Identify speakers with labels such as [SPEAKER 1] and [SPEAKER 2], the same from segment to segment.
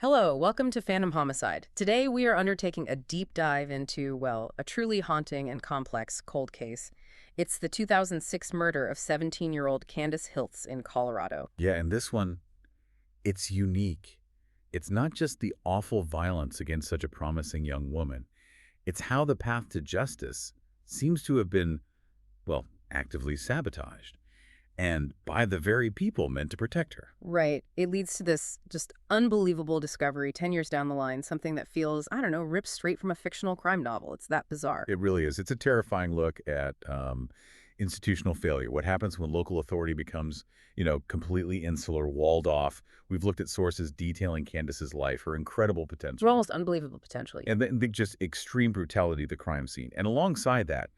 [SPEAKER 1] Hello, welcome to Phantom Homicide. Today we are undertaking a deep dive into, well, a truly haunting and complex cold case. It's the 2006 murder of 17-year-old Candace Hiltz in Colorado.
[SPEAKER 2] Yeah, and this one, it's unique. It's not just the awful violence against such a promising young woman. It's how the path to justice seems to have been, well, actively sabotaged, and by the very people meant to protect her.
[SPEAKER 1] Right. It leads to this just unbelievable discovery 10 years down the line, something that feels, I don't know, ripped straight from a fictional crime novel. It's that bizarre.
[SPEAKER 2] It really is. It's a terrifying look at institutional failure. What happens when local authority becomes, completely insular, walled off. We've looked at sources detailing Candace's life, her incredible
[SPEAKER 1] It's
[SPEAKER 2] potential,
[SPEAKER 1] almost unbelievable potentially.
[SPEAKER 2] and then the just extreme brutality of the crime scene. And alongside that,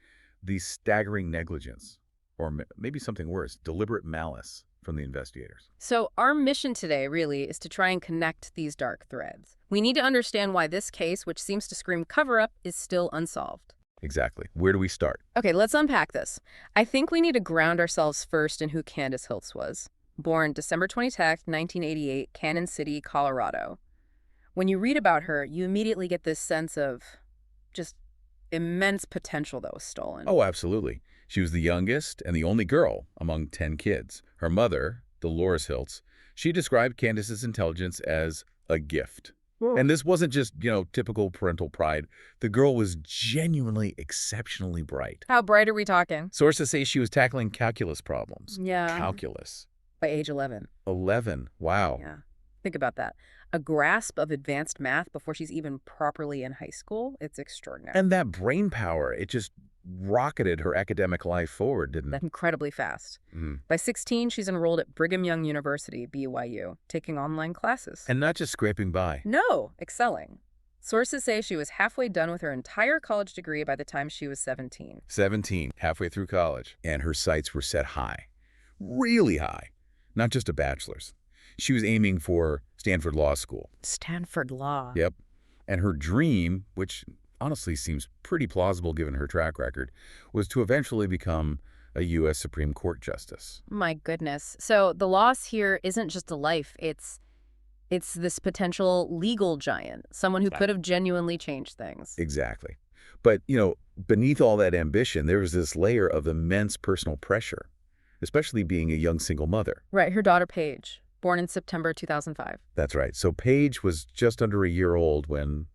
[SPEAKER 2] the staggering negligence, or maybe something worse, deliberate malice from the investigators.
[SPEAKER 1] So our mission today really is to try and connect these dark threads. We need to understand why this case, which seems to scream cover-up, is still unsolved.
[SPEAKER 2] Exactly. Where do we start?
[SPEAKER 1] Okay, let's unpack this. I think we need to ground ourselves first in who Candace Hiltz was. Born December 20th, 1988, Cannon City, Colorado. When you read about her, you immediately get this sense of just immense potential that was stolen.
[SPEAKER 2] Oh, absolutely. She was the youngest and the only girl among 10 kids. Her mother, Dolores Hiltz, she described Candace's intelligence as a gift. And this wasn't just, typical parental pride. The girl was genuinely exceptionally bright.
[SPEAKER 1] How bright are we talking?
[SPEAKER 2] Sources say she was tackling calculus problems.
[SPEAKER 1] Yeah.
[SPEAKER 2] Calculus.
[SPEAKER 1] By age 11.
[SPEAKER 2] 11. Wow.
[SPEAKER 1] Yeah. Think about that. A grasp of advanced math before she's even properly in high school. It's extraordinary.
[SPEAKER 2] And that brain power, it just rocketed her academic life forward, didn't it?
[SPEAKER 1] Incredibly fast.
[SPEAKER 2] Mhm.
[SPEAKER 1] By 16, she's enrolled at Brigham Young University, BYU, taking online classes.
[SPEAKER 2] And not just scraping by.
[SPEAKER 1] No, excelling. Sources say she was halfway done with her entire college degree by the time she was 17.
[SPEAKER 2] 17, halfway through college. And her sights were set high. Really high. Not just a bachelor's. She was aiming for Stanford Law School.
[SPEAKER 1] Stanford Law.
[SPEAKER 2] Yep. And her dream, which honestly seems pretty plausible given her track record, was to eventually become a U.S. Supreme Court justice.
[SPEAKER 1] My goodness. So the loss here isn't just a life. It's this potential legal giant, someone who could have genuinely changed things.
[SPEAKER 2] Exactly. But, beneath all that ambition, there was this layer of immense personal pressure, especially being a young single mother.
[SPEAKER 1] Right, her daughter Paige, born in September 2005.
[SPEAKER 2] That's right. So Paige was just under a year old when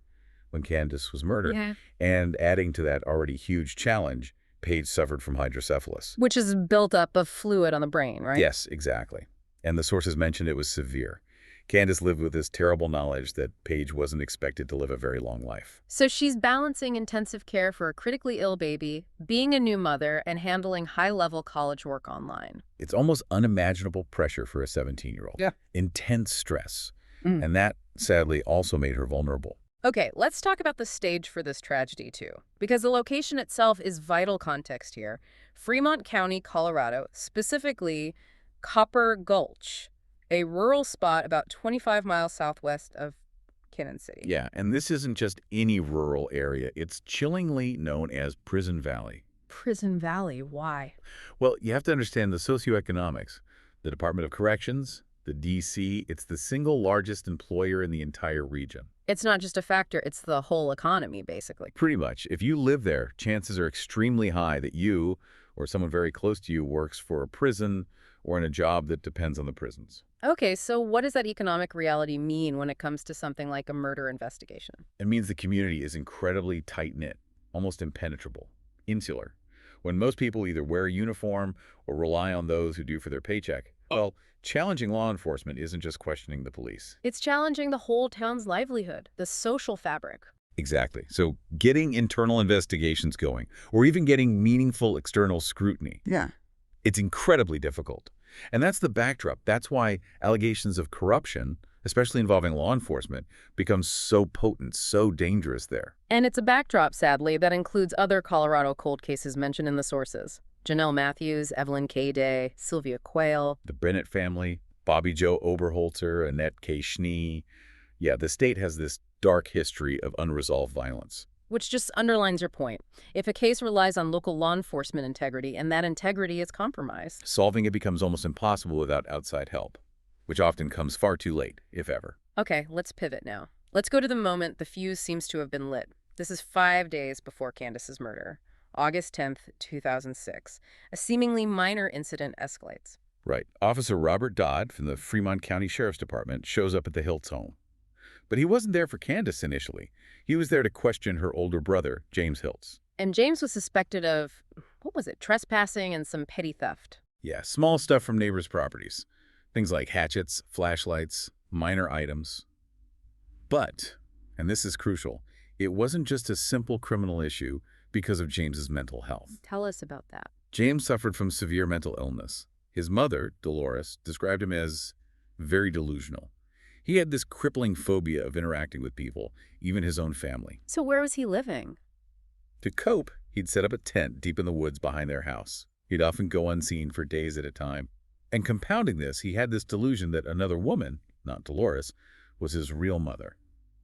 [SPEAKER 2] Candace was murdered.
[SPEAKER 1] Yeah.
[SPEAKER 2] And adding to that already huge challenge, Paige suffered from hydrocephalus.
[SPEAKER 1] Which is built up of fluid on the brain, right?
[SPEAKER 2] Yes, exactly. And the sources mentioned it was severe. Candace lived with this terrible knowledge that Paige wasn't expected to live a very long life.
[SPEAKER 1] So she's balancing intensive care for a critically ill baby, being a new mother, and handling high-level college work online.
[SPEAKER 2] It's almost unimaginable pressure for a 17-year-old.
[SPEAKER 1] Yeah.
[SPEAKER 2] Intense stress. And that, sadly, also made her vulnerable.
[SPEAKER 1] Okay, let's talk about the stage for this tragedy, too, because the location itself is vital context here. Fremont County, Colorado, specifically Copper Gulch, a rural spot about 25 miles southwest of Cannon City.
[SPEAKER 2] Yeah, and this isn't just any rural area. It's chillingly known as Prison Valley.
[SPEAKER 1] Prison Valley, why?
[SPEAKER 2] Well, you have to understand the socioeconomics. The Department of Corrections, the D.C., it's the single largest employer in the entire region.
[SPEAKER 1] It's not just a factor, it's the whole economy, basically.
[SPEAKER 2] Pretty much. If you live there, chances are extremely high that you or someone very close to you works for a prison or in a job that depends on the prisons.
[SPEAKER 1] Okay, so what does that economic reality mean when it comes to something like a murder investigation?
[SPEAKER 2] It means the community is incredibly tight-knit, almost impenetrable, insular. When most people either wear a uniform or rely on those who do for their paycheck, well, challenging law enforcement isn't just questioning the police.
[SPEAKER 1] It's challenging the whole town's livelihood, the social fabric.
[SPEAKER 2] Exactly. So getting internal investigations going, or even getting meaningful external scrutiny, it's incredibly difficult. And that's the backdrop. That's why allegations of corruption, especially involving law enforcement, become so potent, so dangerous there.
[SPEAKER 1] And it's a backdrop, sadly, that includes other Colorado cold cases mentioned in the sources. Janelle Matthews, Evelyn K. Day, Sylvia Quayle.
[SPEAKER 2] The Bennett family, Bobby Joe Oberholzer, Annette K. Schnee. Yeah, the state has this dark history of unresolved violence.
[SPEAKER 1] Which just underlines your point. If a case relies on local law enforcement integrity and that integrity is compromised,
[SPEAKER 2] Solving it becomes almost impossible without outside help, which often comes far too late, if ever.
[SPEAKER 1] Okay, let's pivot now. Let's go to the moment the fuse seems to have been lit. This is 5 days before Candace's murder, August 10th, 2006. A seemingly minor incident escalates.
[SPEAKER 2] Right. Officer Robert Dodd from the Fremont County Sheriff's Department shows up at the Hiltz home. But he wasn't there for Candace initially. He was there to question her older brother, James Hiltz.
[SPEAKER 1] And James was suspected of, what was it, trespassing and some petty theft.
[SPEAKER 2] Yeah, small stuff from neighbors' properties. Things like hatchets, flashlights, minor items. But, and this is crucial, it wasn't just a simple criminal issue because of James's mental health.
[SPEAKER 1] Tell us about that.
[SPEAKER 2] James suffered from severe mental illness. His mother, Dolores, described him as very delusional. He had this crippling phobia of interacting with people, even his own family.
[SPEAKER 1] So where was he living?
[SPEAKER 2] To cope, he'd set up a tent deep in the woods behind their house. He'd often go unseen for days at a time. And compounding this, he had this delusion that another woman, not Dolores, was his real mother,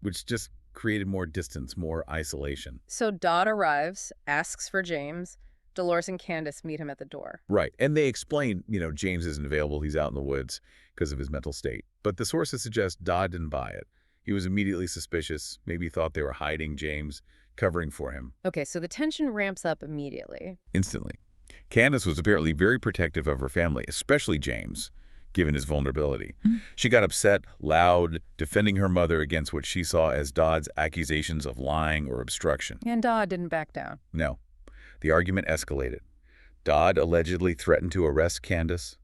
[SPEAKER 2] which just created more distance, more isolation.
[SPEAKER 1] So Dodd arrives, asks for James. Dolores and Candace meet him at the door.
[SPEAKER 2] Right. And they explain, James isn't available. He's out in the woods because of his mental state. But the sources suggest Dodd didn't buy it. He was immediately suspicious, maybe thought they were hiding James, covering for him.
[SPEAKER 1] Okay, so the tension ramps up immediately.
[SPEAKER 2] Instantly. Candace was apparently very protective of her family, especially James, given his vulnerability. She got upset, loud, defending her mother against what she saw as Dodd's accusations of lying or obstruction.
[SPEAKER 1] And Dodd didn't back down.
[SPEAKER 2] No. The argument escalated. Dodd allegedly threatened to arrest Candace,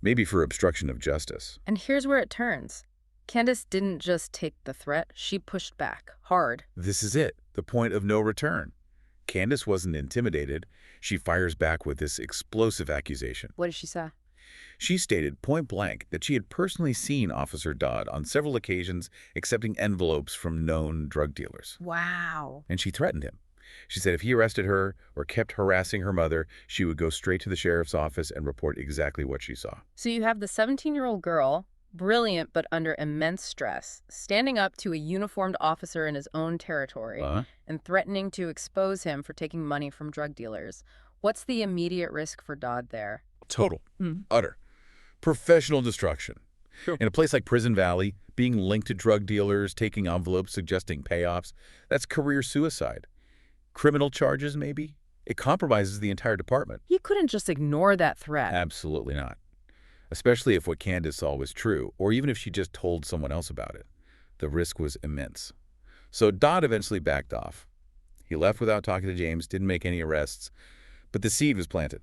[SPEAKER 2] maybe for obstruction of justice.
[SPEAKER 1] And here's where it turns. Candace didn't just take the threat, she pushed back, hard.
[SPEAKER 2] This is it, the point of no return. Candace wasn't intimidated. She fires back with this explosive accusation.
[SPEAKER 1] What did she say?
[SPEAKER 2] She stated point blank that she had personally seen Officer Dodd on several occasions accepting envelopes from known drug dealers.
[SPEAKER 1] Wow.
[SPEAKER 2] And she threatened him. She said if he arrested her or kept harassing her mother, she would go straight to the sheriff's office and report exactly what she saw.
[SPEAKER 1] So you have the 17-year-old girl, brilliant but under immense stress, standing up to a uniformed officer in his own territory and threatening to expose him for taking money from drug dealers. What's the immediate risk for Dodd there?
[SPEAKER 2] Total. Utter. Professional destruction.
[SPEAKER 1] Sure.
[SPEAKER 2] In a place like Prison Valley, being linked to drug dealers, taking envelopes suggesting payoffs, that's career suicide. Criminal charges, maybe? It compromises the entire department.
[SPEAKER 1] He couldn't just ignore that threat.
[SPEAKER 2] Absolutely not. Especially if what Candace saw was true, or even if she just told someone else about it. The risk was immense. So Dodd eventually backed off. He left without talking to James, didn't make any arrests, but the seed was planted.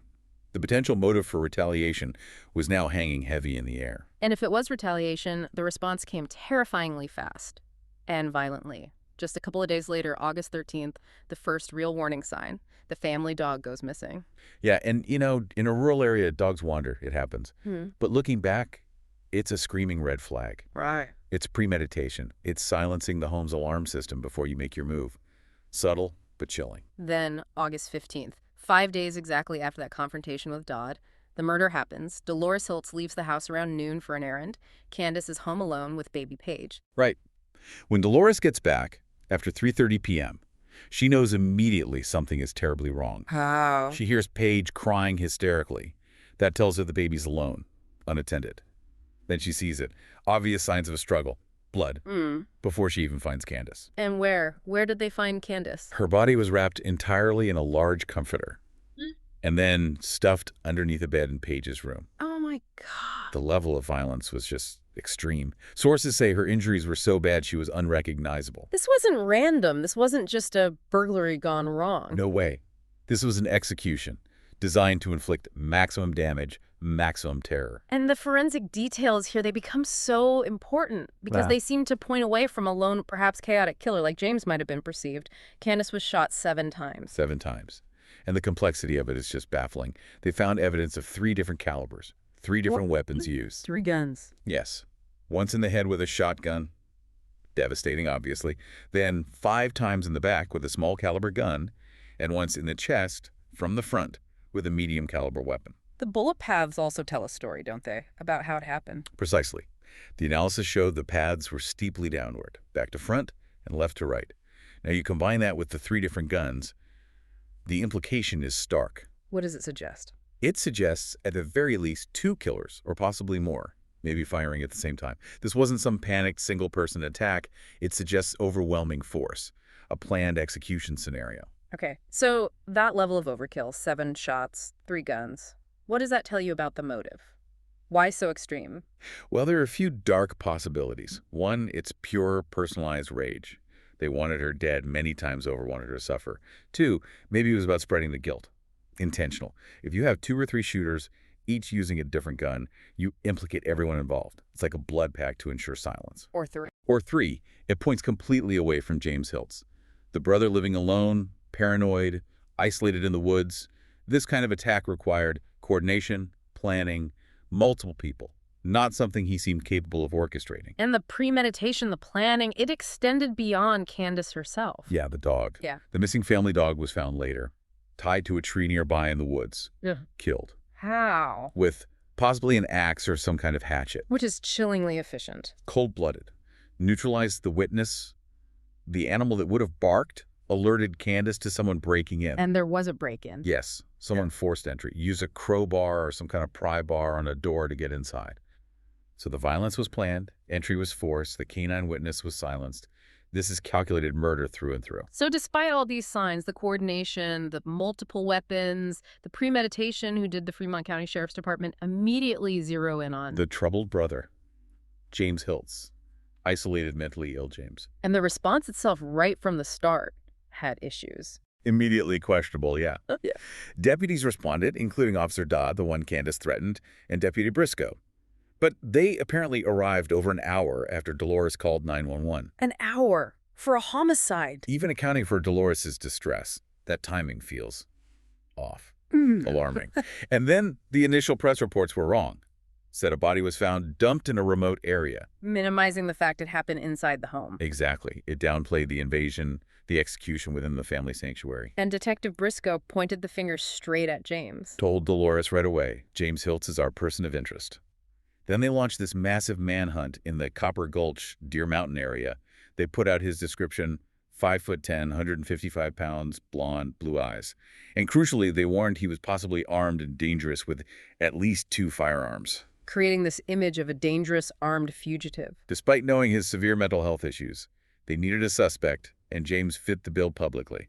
[SPEAKER 2] The potential motive for retaliation was now hanging heavy in the air.
[SPEAKER 1] And if it was retaliation, the response came terrifyingly fast and violently. Just a couple of days later, August 13th, the first real warning sign. The family dog goes missing.
[SPEAKER 2] Yeah, and in a rural area, dogs wander. It happens. But looking back, it's a screaming red flag.
[SPEAKER 1] Right.
[SPEAKER 2] It's premeditation. It's silencing the home's alarm system before you make your move. Subtle, but chilling.
[SPEAKER 1] Then, August 15th, 5 days exactly after that confrontation with Dodd, the murder happens. Dolores Hiltz leaves the house around noon for an errand. Candace is home alone with baby Paige.
[SPEAKER 2] Right. When Dolores gets back, after 3:30 p.m., she knows immediately something is terribly wrong.
[SPEAKER 1] How?
[SPEAKER 2] She hears Paige crying hysterically. That tells her the baby's alone, unattended. Then she sees it. Obvious signs of a struggle. Blood. Before she even finds Candace.
[SPEAKER 1] And where? Where did they find Candace?
[SPEAKER 2] Her body was wrapped entirely in a large comforter. And then stuffed underneath a bed in Paige's room.
[SPEAKER 1] Oh my God.
[SPEAKER 2] The level of violence was just extreme. Sources say her injuries were so bad she was unrecognizable.
[SPEAKER 1] This wasn't random. This wasn't just a burglary gone wrong.
[SPEAKER 2] No way. This was an execution designed to inflict maximum damage, maximum terror.
[SPEAKER 1] And the forensic details here, they become so important because they seem to point away from a lone, perhaps chaotic killer like James might have been perceived. Candace was shot 7 times.
[SPEAKER 2] 7 times. And the complexity of it is just baffling. They found evidence of 3 different calibers, 3 different weapons used.
[SPEAKER 1] 3 guns.
[SPEAKER 2] Yes. Once in the head with a shotgun, devastating obviously, then 5 times in the back with a small caliber gun, and once in the chest from the front with a medium caliber weapon.
[SPEAKER 1] The bullet paths also tell a story, don't they, about how it happened?
[SPEAKER 2] Precisely. The analysis showed the paths were steeply downward, back to front and left to right. Now you combine that with the 3 different guns, the implication is stark.
[SPEAKER 1] What does it suggest?
[SPEAKER 2] It suggests at the very least 2 killers, or possibly more, maybe firing at the same time. This wasn't some panicked single-person attack. It suggests overwhelming force, a planned execution scenario.
[SPEAKER 1] Okay, so that level of overkill, 7 shots, 3 guns, what does that tell you about the motive? Why so extreme?
[SPEAKER 2] Well, there are a few dark possibilities. One, it's pure personalized rage. They wanted her dead many times over, wanted her to suffer. Two, maybe it was about spreading the guilt. Intentional. If you have 2 or 3 shooters, each using a different gun, you implicate everyone involved. It's like a blood pact to ensure silence.
[SPEAKER 1] Or 3.
[SPEAKER 2] Or 3, it points completely away from James Hiltz. The brother living alone, paranoid, isolated in the woods. This kind of attack required coordination, planning, multiple people. Not something he seemed capable of orchestrating.
[SPEAKER 1] And the premeditation, the planning, it extended beyond Candace herself.
[SPEAKER 2] Yeah, the dog.
[SPEAKER 1] Yeah.
[SPEAKER 2] The missing family dog was found later, tied to a tree nearby in the woods, killed.
[SPEAKER 1] How?
[SPEAKER 2] With possibly an axe or some kind of hatchet.
[SPEAKER 1] Which is chillingly efficient.
[SPEAKER 2] Cold-blooded. Neutralized the witness. The animal that would have barked alerted Candace to someone breaking in.
[SPEAKER 1] And there was a break-in.
[SPEAKER 2] Yes, someone forced entry. Used a crowbar or some kind of pry bar on a door to get inside. So the violence was planned, entry was forced, the canine witness was silenced. This is calculated murder through and through.
[SPEAKER 1] So despite all these signs, the coordination, the multiple weapons, the premeditation, who did the Fremont County Sheriff's Department immediately zero in on
[SPEAKER 2] The troubled brother, James Hiltz. Isolated, mentally ill James.
[SPEAKER 1] And the response itself right from the start had issues.
[SPEAKER 2] Immediately questionable, yeah.
[SPEAKER 1] Yeah.
[SPEAKER 2] Deputies responded, including Officer Dodd, the one Candace threatened, and Deputy Briscoe. But they apparently arrived over an hour after Dolores called 911.
[SPEAKER 1] An hour for a homicide.
[SPEAKER 2] Even accounting for Dolores' distress, that timing feels off. Alarming. And then the initial press reports were wrong. Said a body was found dumped in a remote area.
[SPEAKER 1] Minimizing the fact it happened inside the home.
[SPEAKER 2] Exactly. It downplayed the invasion, the execution within the family sanctuary.
[SPEAKER 1] And Detective Briscoe pointed the finger straight at James.
[SPEAKER 2] Told Dolores right away, James Hiltz is our person of interest. Then they launched this massive manhunt in the Copper Gulch, Deer Mountain area. They put out his description, 5'10", 155 pounds, blonde, blue eyes. And crucially, they warned he was possibly armed and dangerous with at least 2 firearms.
[SPEAKER 1] Creating this image of a dangerous, armed fugitive.
[SPEAKER 2] Despite knowing his severe mental health issues, they needed a suspect, and James fit the bill publicly.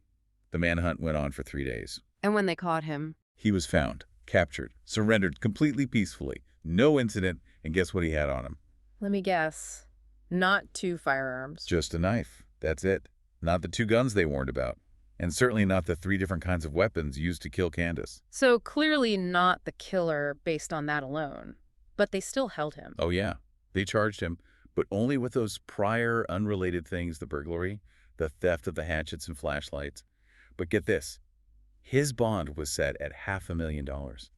[SPEAKER 2] The manhunt went on for 3 days.
[SPEAKER 1] And when they caught him?
[SPEAKER 2] He was found, captured, surrendered completely peacefully. No incident, and guess what he had on him?
[SPEAKER 1] Let me guess. Not 2 firearms.
[SPEAKER 2] Just a knife. That's it. Not the 2 guns they warned about. And certainly not the 3 different kinds of weapons used to kill Candace.
[SPEAKER 1] So clearly not the killer based on that alone. But they still held him.
[SPEAKER 2] Oh, yeah. They charged him, but only with those prior unrelated things, the burglary, the theft of the hatchets and flashlights. But get this. His bond was set at $500,000.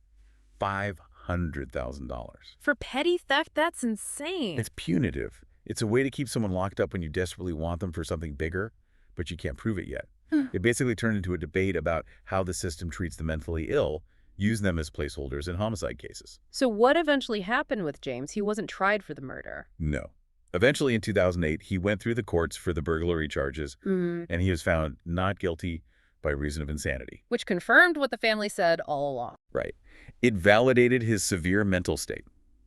[SPEAKER 2] $500,000.
[SPEAKER 1] For petty theft, that's insane.
[SPEAKER 2] It's punitive. It's a way to keep someone locked up when you desperately want them for something bigger, but you can't prove it yet. It basically turned into a debate about how the system treats the mentally ill, using them as placeholders in homicide cases.
[SPEAKER 1] So what eventually happened with James? He wasn't tried for the murder.
[SPEAKER 2] No. Eventually, in 2008, he went through the courts for the burglary charges, and he was found not guilty by reason of insanity.
[SPEAKER 1] Which confirmed what the family said all along.
[SPEAKER 2] Right. It validated his severe mental state.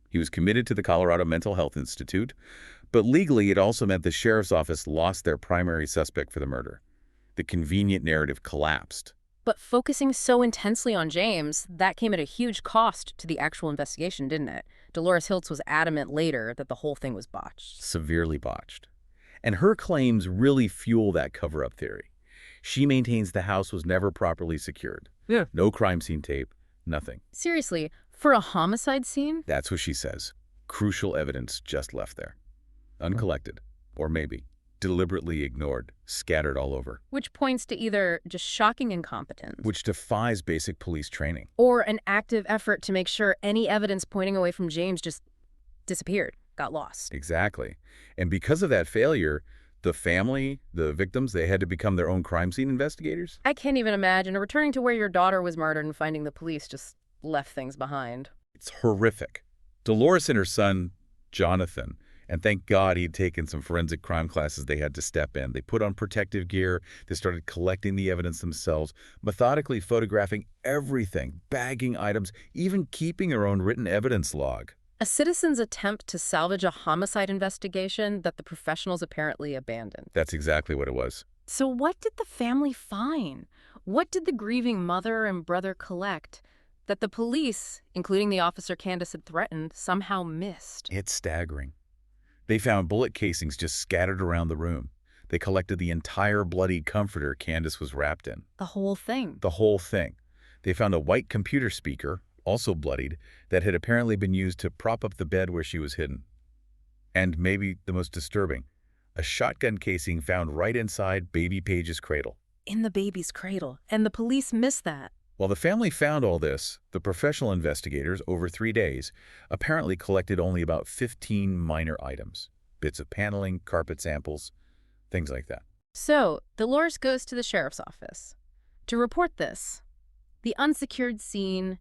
[SPEAKER 2] He was committed to the Colorado Mental Health Institute, but legally it also meant the sheriff's office lost their primary suspect for the murder. The convenient narrative collapsed.
[SPEAKER 1] But focusing so intensely on James, that came at a huge cost to the actual investigation, didn't it? Dolores Hiltz was adamant later that the whole thing was botched.
[SPEAKER 2] Severely botched. And her claims really fuel that cover-up theory. She maintains the house was never properly secured.
[SPEAKER 1] Yeah.
[SPEAKER 2] No crime scene tape, nothing.
[SPEAKER 1] Seriously, for a homicide scene?
[SPEAKER 2] That's what she says. Crucial evidence just left there. Uncollected. Or maybe deliberately ignored, scattered all over.
[SPEAKER 1] Which points to either just shocking incompetence.
[SPEAKER 2] Which defies basic police training.
[SPEAKER 1] Or an active effort to make sure any evidence pointing away from James just disappeared, got lost.
[SPEAKER 2] Exactly. And because of that failure, the family, the victims, they had to become their own crime scene investigators.
[SPEAKER 1] I can't even imagine returning to where your daughter was murdered and finding the police just left things behind.
[SPEAKER 2] It's horrific. Dolores and her son, Jonathan, and thank God he'd taken some forensic crime classes they had to step in. They put on protective gear. They started collecting the evidence themselves, methodically photographing everything, bagging items, even keeping their own written evidence log.
[SPEAKER 1] A citizen's attempt to salvage a homicide investigation that the professionals apparently abandoned.
[SPEAKER 2] That's exactly what it was.
[SPEAKER 1] So what did the family find? What did the grieving mother and brother collect that the police, including the officer Candace had threatened, somehow missed?
[SPEAKER 2] It's staggering. They found bullet casings just scattered around the room. They collected the entire bloodied comforter Candace was wrapped in.
[SPEAKER 1] The whole thing.
[SPEAKER 2] The whole thing. They found a white computer speaker, also bloodied, that had apparently been used to prop up the bed where she was hidden. And maybe the most disturbing, a shotgun casing found right inside baby Paige's cradle.
[SPEAKER 1] In the baby's cradle. And the police missed that.
[SPEAKER 2] While the family found all this, the professional investigators, over 3 days, apparently collected only about 15 minor items. Bits of paneling, carpet samples, things like that.
[SPEAKER 1] So, Dolores goes to the sheriff's office to report this. The unsecured scene,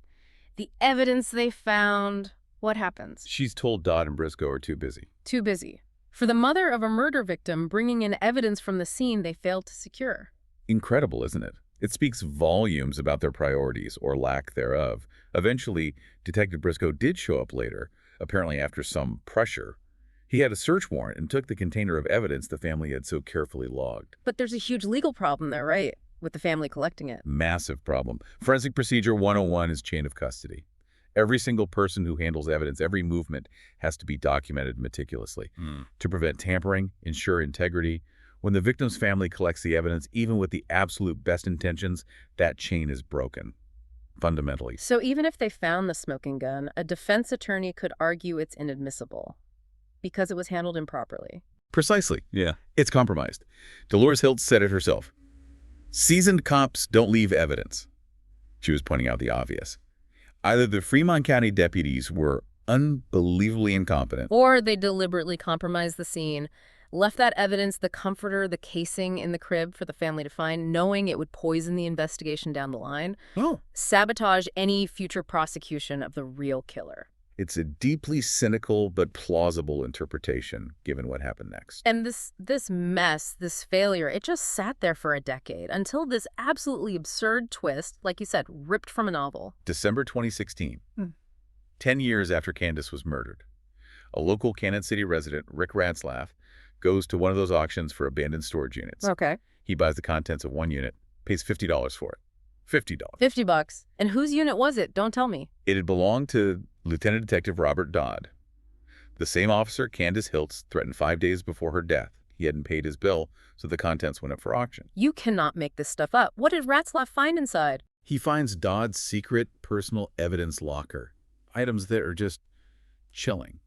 [SPEAKER 1] the evidence they found. What happens?
[SPEAKER 2] She's told Dodd and Briscoe are too busy.
[SPEAKER 1] Too busy. For the mother of a murder victim bringing in evidence from the scene they failed to secure.
[SPEAKER 2] Incredible, isn't it? It speaks volumes about their priorities, or lack thereof. Eventually, Detective Briscoe did show up later, apparently after some pressure. He had a search warrant and took the container of evidence the family had so carefully logged.
[SPEAKER 1] But there's a huge legal problem there, right? With the family collecting it.
[SPEAKER 2] Massive problem. Forensic Procedure 101 is chain of custody. Every single person who handles evidence, every movement, has to be documented meticulously to prevent tampering, ensure integrity. When the victim's family collects the evidence, even with the absolute best intentions, that chain is broken, fundamentally.
[SPEAKER 1] So even if they found the smoking gun, a defense attorney could argue it's inadmissible because it was handled improperly.
[SPEAKER 2] Precisely. Yeah. It's compromised. Dolores Hiltz said it herself. Seasoned cops don't leave evidence. She was pointing out the obvious. Either the Fremont County deputies were unbelievably incompetent,
[SPEAKER 1] or they deliberately compromised the scene, left that evidence, the comforter, the casing in the crib for the family to find, knowing it would poison the investigation down the line, sabotage any future prosecution of the real killer.
[SPEAKER 2] It's a deeply cynical but plausible interpretation, given what happened next.
[SPEAKER 1] And this mess, this failure, it just sat there for a decade until this absolutely absurd twist, like you said, ripped from a novel.
[SPEAKER 2] December 2016, 10 years after Candace was murdered, a local Cannon City resident, Rick Ratzlaff, goes to one of those auctions for abandoned storage units.
[SPEAKER 1] Okay.
[SPEAKER 2] He buys the contents of one unit, pays $50 for it. $50.
[SPEAKER 1] $50. And whose unit was it? Don't tell me.
[SPEAKER 2] It had belonged to Lieutenant Detective Robert Dodd, the same officer Candace Hiltz threatened 5 days before her death. He hadn't paid his bill, so the contents went up for auction.
[SPEAKER 1] You cannot make this stuff up. What did Ratzlaff find inside?
[SPEAKER 2] He finds Dodd's secret personal evidence locker. Items that are just chilling.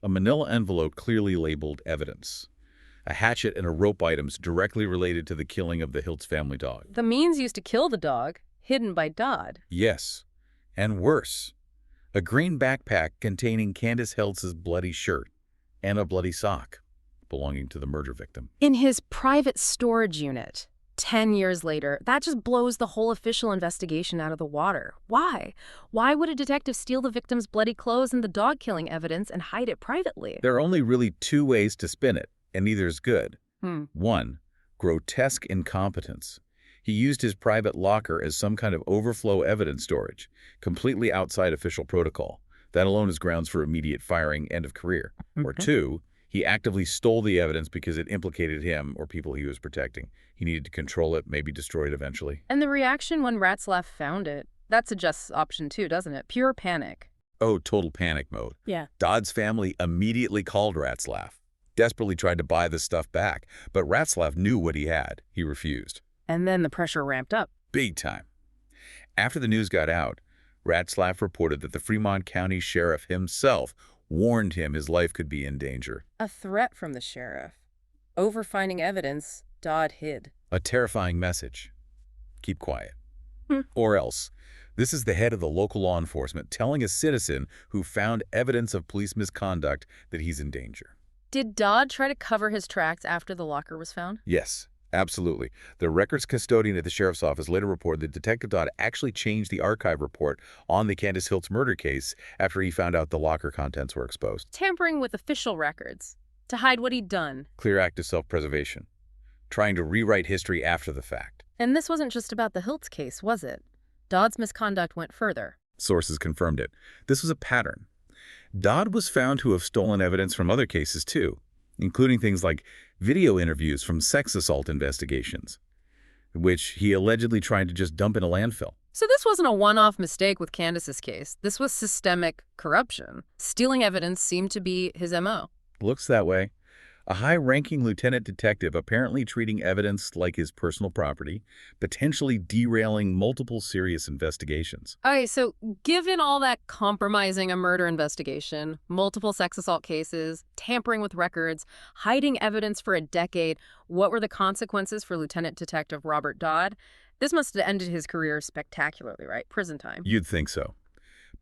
[SPEAKER 2] A manila envelope clearly labeled evidence. A hatchet and a rope items directly related to the killing of the Hiltz family dog.
[SPEAKER 1] The means used to kill the dog, hidden by Dodd.
[SPEAKER 2] Yes, and worse. A green backpack containing Candace Hiltz's bloody shirt and a bloody sock belonging to the murder victim.
[SPEAKER 1] In his private storage unit. 10 years later, that just blows the whole official investigation out of the water. Why? Why would a detective steal the victim's bloody clothes and the dog-killing evidence and hide it privately?
[SPEAKER 2] There are only really two ways to spin it, and neither is good. One, grotesque incompetence. He used his private locker as some kind of overflow evidence storage, completely outside official protocol. That alone is grounds for immediate firing, end of career. Or two, he actively stole the evidence because it implicated him or people he was protecting. He needed to control it, maybe destroy it eventually.
[SPEAKER 1] And the reaction when Ratzlaff found it, that suggests option two, doesn't it? Pure panic.
[SPEAKER 2] Oh, total panic mode.
[SPEAKER 1] Yeah.
[SPEAKER 2] Dodd's family immediately called Ratzlaff, desperately tried to buy the stuff back, but Ratzlaff knew what he had. He refused.
[SPEAKER 1] And then the pressure ramped up.
[SPEAKER 2] Big time. After the news got out, Ratzlaff reported that the Fremont County Sheriff himself warned him his life could be in danger.
[SPEAKER 1] A threat from the sheriff. Over finding evidence, Dodd hid.
[SPEAKER 2] A terrifying message. Keep quiet. Or else. This is the head of the local law enforcement telling a citizen who found evidence of police misconduct that he's in danger.
[SPEAKER 1] Did Dodd try to cover his tracks after the locker was found?
[SPEAKER 2] Yes, absolutely. The records custodian at the sheriff's office later reported that Detective Dodd actually changed the archive report on the Candace Hiltz murder case after he found out the locker contents were exposed.
[SPEAKER 1] Tampering with official records to hide what he'd done.
[SPEAKER 2] Clear act of self-preservation. Trying to rewrite history after the fact.
[SPEAKER 1] And this wasn't just about the Hiltz case, was it? Dodd's misconduct went further.
[SPEAKER 2] Sources confirmed it. This was a pattern. Dodd was found to have stolen evidence from other cases too, including things like video interviews from sex assault investigations, which he allegedly tried to just dump in a landfill.
[SPEAKER 1] So this wasn't a one-off mistake with Candace's case. This was systemic corruption. Stealing evidence seemed to be his MO.
[SPEAKER 2] Looks that way. A high-ranking lieutenant detective apparently treating evidence like his personal property, potentially derailing multiple serious investigations.
[SPEAKER 1] Okay, so given all that compromising a murder investigation, multiple sex assault cases, tampering with records, hiding evidence for a decade, what were the consequences for Lieutenant Detective Robert Dodd? This must have ended his career spectacularly, right? Prison time.
[SPEAKER 2] You'd think so.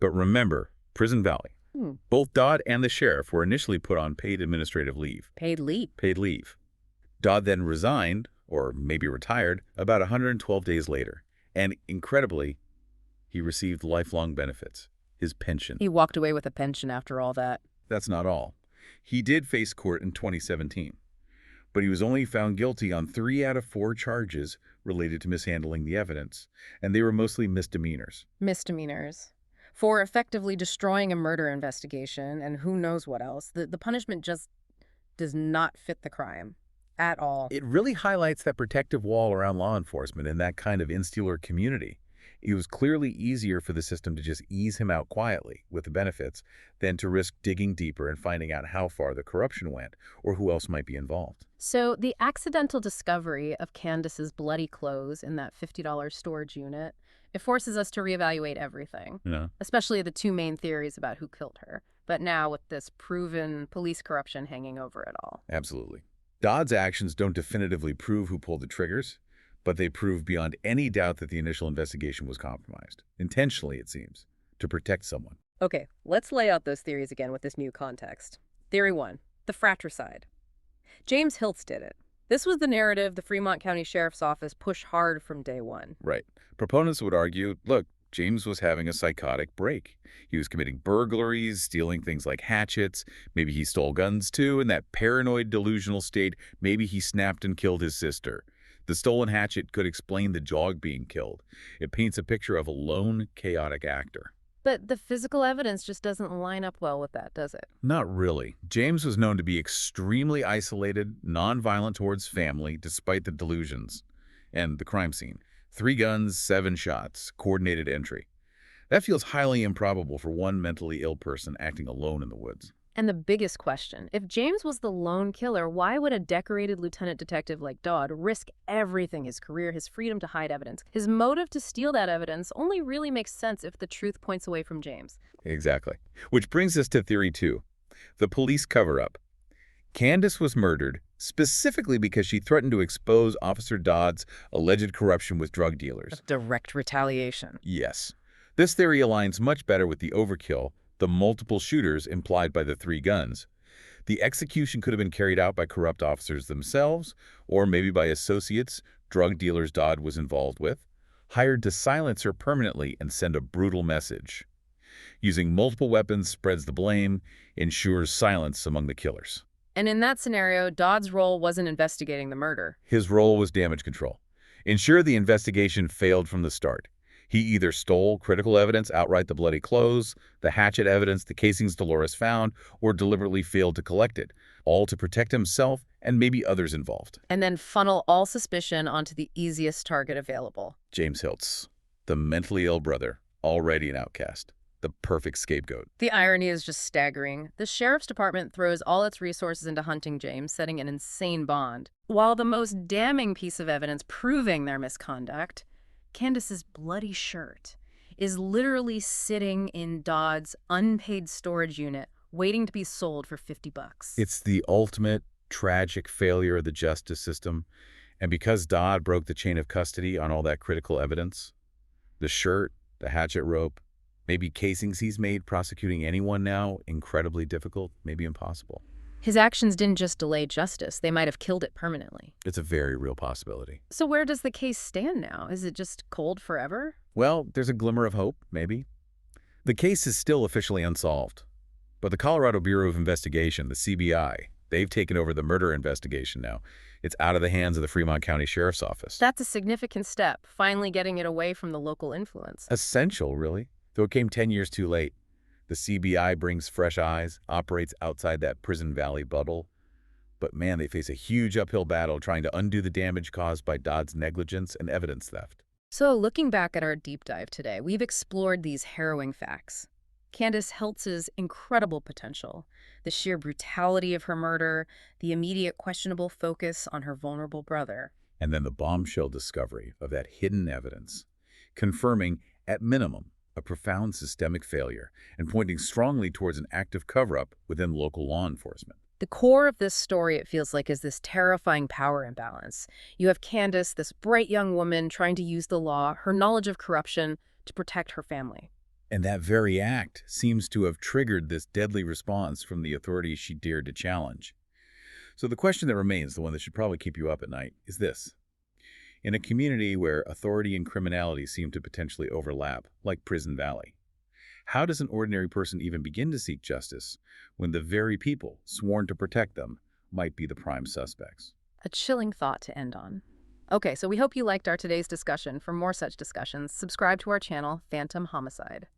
[SPEAKER 2] But remember, Prison Valley. Both Dodd and the sheriff were initially put on paid administrative leave.
[SPEAKER 1] Paid leave?
[SPEAKER 2] Paid leave. Dodd then resigned, or maybe retired, about 112 days later. And incredibly, he received lifelong benefits, his pension.
[SPEAKER 1] He walked away with a pension after all that.
[SPEAKER 2] That's not all. He did face court in 2017, but he was only found guilty on 3 out of 4 charges related to mishandling the evidence, and they were mostly misdemeanors.
[SPEAKER 1] Misdemeanors. For effectively destroying a murder investigation and who knows what else. The punishment just does not fit the crime at all.
[SPEAKER 2] It really highlights that protective wall around law enforcement in that kind of insular community. It was clearly easier for the system to just ease him out quietly with the benefits than to risk digging deeper and finding out how far the corruption went or who else might be involved.
[SPEAKER 1] So the accidental discovery of Candace's bloody clothes in that $50 storage unit, it forces us to reevaluate everything, especially the 2 main theories about who killed her. But now with this proven police corruption hanging over it all.
[SPEAKER 2] Absolutely. Dodd's actions don't definitively prove who pulled the triggers, but they prove beyond any doubt that the initial investigation was compromised. Intentionally, it seems, to protect someone.
[SPEAKER 1] Okay, let's lay out those theories again with this new context. Theory 1, the fratricide. James Hiltz did it. This was the narrative the Fremont County Sheriff's Office pushed hard from day one.
[SPEAKER 2] Right. Proponents would argue, look, James was having a psychotic break. He was committing burglaries, stealing things like hatchets. Maybe he stole guns too. In that paranoid delusional state, maybe he snapped and killed his sister. The stolen hatchet could explain the dog being killed. It paints a picture of a lone, chaotic actor.
[SPEAKER 1] But the physical evidence just doesn't line up well with that, does it?
[SPEAKER 2] Not really. James was known to be extremely isolated, nonviolent towards family, despite the delusions. And the crime scene. 3 guns, 7 shots, coordinated entry. That feels highly improbable for one mentally ill person acting alone in the woods.
[SPEAKER 1] And the biggest question, if James was the lone killer, why would a decorated lieutenant detective like Dodd risk everything, his career, his freedom to hide evidence? His motive to steal that evidence only really makes sense if the truth points away from James.
[SPEAKER 2] Exactly. Which brings us to theory 2, the police cover-up. Candace was murdered specifically because she threatened to expose Officer Dodd's alleged corruption with drug dealers.
[SPEAKER 1] Direct retaliation.
[SPEAKER 2] Yes. This theory aligns much better with the overkill, the multiple shooters implied by the 3 guns. The execution could have been carried out by corrupt officers themselves, or maybe by associates, drug dealers Dodd was involved with, hired to silence her permanently and send a brutal message. Using multiple weapons spreads the blame, ensures silence among the killers.
[SPEAKER 1] And in that scenario, Dodd's role wasn't investigating the murder.
[SPEAKER 2] His role was damage control. Ensure the investigation failed from the start. He either stole critical evidence, outright the bloody clothes, the hatchet evidence, the casings Dolores found, or deliberately failed to collect it, all to protect himself and maybe others involved.
[SPEAKER 1] And then funnel all suspicion onto the easiest target available.
[SPEAKER 2] James Hiltz, the mentally ill brother, already an outcast, the perfect scapegoat.
[SPEAKER 1] The irony is just staggering. The sheriff's department throws all its resources into hunting James, setting an insane bond, while the most damning piece of evidence proving their misconduct, Candace's bloody shirt, is literally sitting in Dodd's unpaid storage unit, waiting to be sold for $50.
[SPEAKER 2] It's the ultimate tragic failure of the justice system. And because Dodd broke the chain of custody on all that critical evidence, the shirt, the hatchet rope, maybe casings he's made prosecuting anyone now, incredibly difficult, maybe impossible.
[SPEAKER 1] His actions didn't just delay justice, they might have killed it permanently.
[SPEAKER 2] It's a very real possibility.
[SPEAKER 1] So where does the case stand now? Is it just cold forever?
[SPEAKER 2] Well, there's a glimmer of hope, maybe. The case is still officially unsolved. But the Colorado Bureau of Investigation, the CBI, they've taken over the murder investigation now. It's out of the hands of the Fremont County Sheriff's Office.
[SPEAKER 1] That's a significant step, finally getting it away from the local influence.
[SPEAKER 2] Essential, really, though it came 10 years too late. The CBI brings fresh eyes, operates outside that Prison Valley bubble. But man, they face a huge uphill battle trying to undo the damage caused by Dodd's negligence and evidence theft.
[SPEAKER 1] So looking back at our deep dive today, we've explored these harrowing facts. Candace Hiltz's incredible potential, the sheer brutality of her murder, the immediate questionable focus on her vulnerable brother.
[SPEAKER 2] And then the bombshell discovery of that hidden evidence, confirming, at minimum, a profound systemic failure and pointing strongly towards an active cover-up within local law enforcement.
[SPEAKER 1] The core of this story, it feels like, is this terrifying power imbalance. You have Candace, this bright young woman trying to use the law, her knowledge of corruption, to protect her family.
[SPEAKER 2] And that very act seems to have triggered this deadly response from the authorities she dared to challenge. So the question that remains, the one that should probably keep you up at night, is this. In a community where authority and criminality seem to potentially overlap, like Prison Valley, how does an ordinary person even begin to seek justice when the very people sworn to protect them might be the prime suspects?
[SPEAKER 1] A chilling thought to end on. Okay, so we hope you liked our today's discussion. For more such discussions, subscribe to our channel, Phantom Homicide.